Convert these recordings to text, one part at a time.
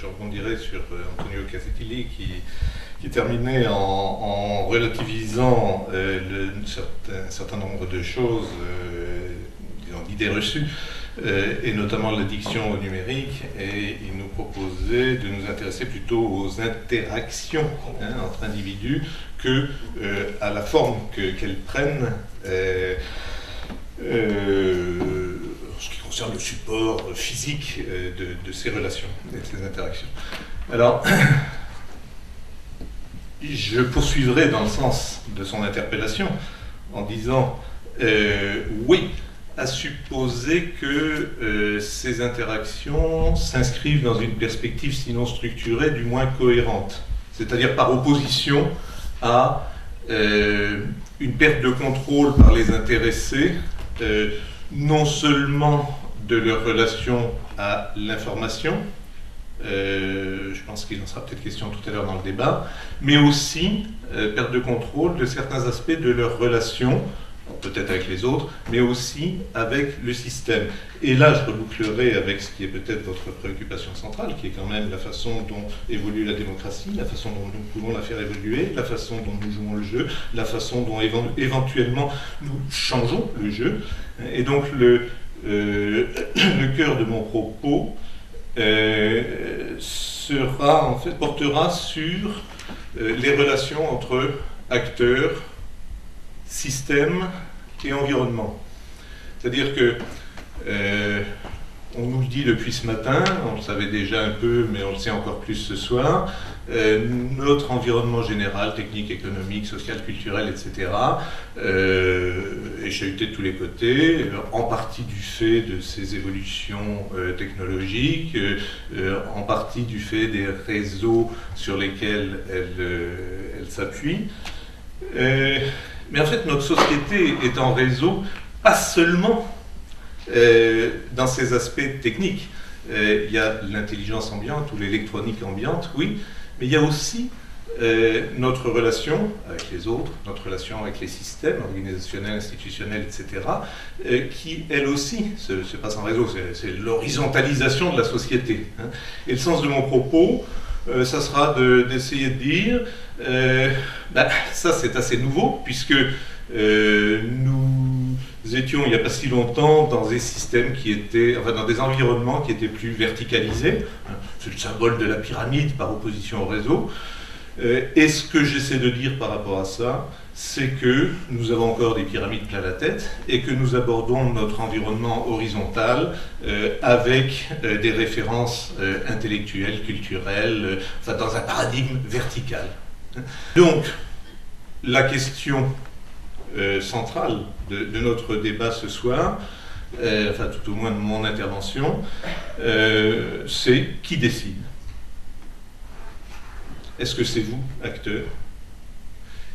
je rebondirai sur Antonio Casetilli qui terminait en relativisant un certain nombre de choses, disons d'idées reçues, et notamment l'addiction au numérique, et il nous proposait de nous intéresser plutôt aux interactions entre individus que à la forme qu'elles prennent en ce qui concerne le support physique de ces relations et de ces interactions. Alors, je poursuivrai dans le sens de son interpellation en disant oui, à supposer que ces interactions s'inscrivent dans une perspective sinon structurée, du moins cohérente, c'est-à-dire par opposition à une perte de contrôle par les intéressés, non seulement de leur relation à l'information, je pense qu'il en sera peut-être question tout à l'heure dans le débat, mais aussi perte de contrôle de certains aspects de leur relation, peut-être avec les autres, mais aussi avec le système. Et là, je rebouclerai avec ce qui est peut-être votre préoccupation centrale, qui est quand même la façon dont évolue la démocratie, la façon dont nous pouvons la faire évoluer, la façon dont nous jouons le jeu, la façon dont éventuellement nous changeons le jeu. Et donc le cœur de mon propos portera sur les relations entre acteurs, système et environnement. C'est-à-dire que, on nous le dit depuis ce matin, on le savait déjà un peu, mais on le sait encore plus ce soir, notre environnement général, technique, économique, social, culturel, etc., est chahuté de tous les côtés, en partie du fait de ces évolutions technologiques, en partie du fait des réseaux sur lesquels elles s'appuient. Mais en fait, notre société est en réseau, pas seulement dans ses aspects techniques. Il y a l'intelligence ambiante ou l'électronique ambiante, oui, mais il y a aussi notre relation avec les autres, notre relation avec les systèmes organisationnels, institutionnels, etc., qui, elle aussi, se passe en réseau. C'est l'horizontalisation de la société. Et le sens de mon propos, ça sera d'essayer de dire, ça c'est assez nouveau, puisque nous étions il n'y a pas si longtemps dans des systèmes qui étaient, enfin dans des environnements qui étaient plus verticalisés. C'est le symbole de la pyramide par opposition au réseau. Et ce que j'essaie de dire par rapport à ça, c'est que nous avons encore des pyramides plein la tête et que nous abordons notre environnement horizontal avec des références intellectuelles, culturelles, enfin dans un paradigme vertical. Donc, la question centrale de notre débat ce soir, enfin tout au moins de mon intervention, c'est qui décide ? Est-ce que c'est vous, acteurs ?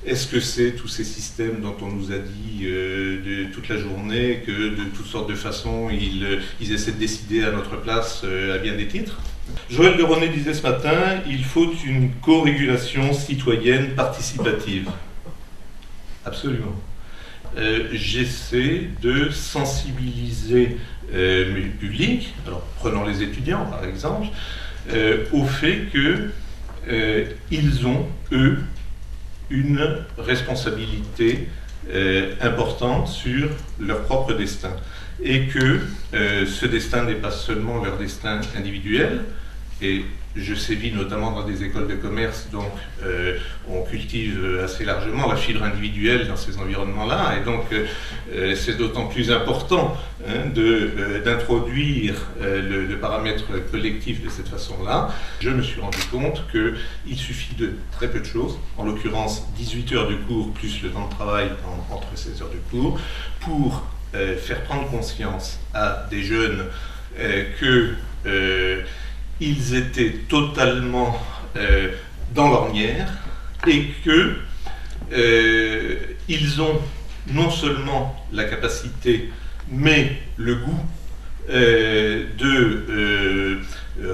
Est-ce que c'est tous ces systèmes dont on nous a dit toute la journée que de toutes sortes de façons ils essaient de décider à notre place à bien des titres ? Joël de Ronet disait ce matin, il faut une co-régulation citoyenne participative. Absolument. J'essaie de sensibiliser le public, alors prenons les étudiants par exemple, au fait que ils ont, eux, une responsabilité importante sur leur propre destin. Et que ce destin n'est pas seulement leur destin individuel, et je sévis notamment dans des écoles de commerce, donc on cultive assez largement la fibre individuelle dans ces environnements-là, et donc c'est d'autant plus important d'introduire le paramètre collectif de cette façon-là. Je me suis rendu compte qu'il suffit de très peu de choses, en l'occurrence 18 heures de cours plus le temps de travail entre ces heures de cours, pour faire prendre conscience à des jeunes qu'ils étaient totalement dans l'ornière et qu'ils ont non seulement la capacité, mais le goût de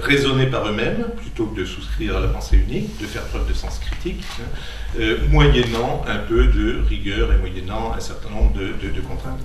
raisonner par eux-mêmes, plutôt que de souscrire à la pensée unique, de faire preuve de sens critique, moyennant un peu de rigueur et moyennant un certain nombre de contraintes.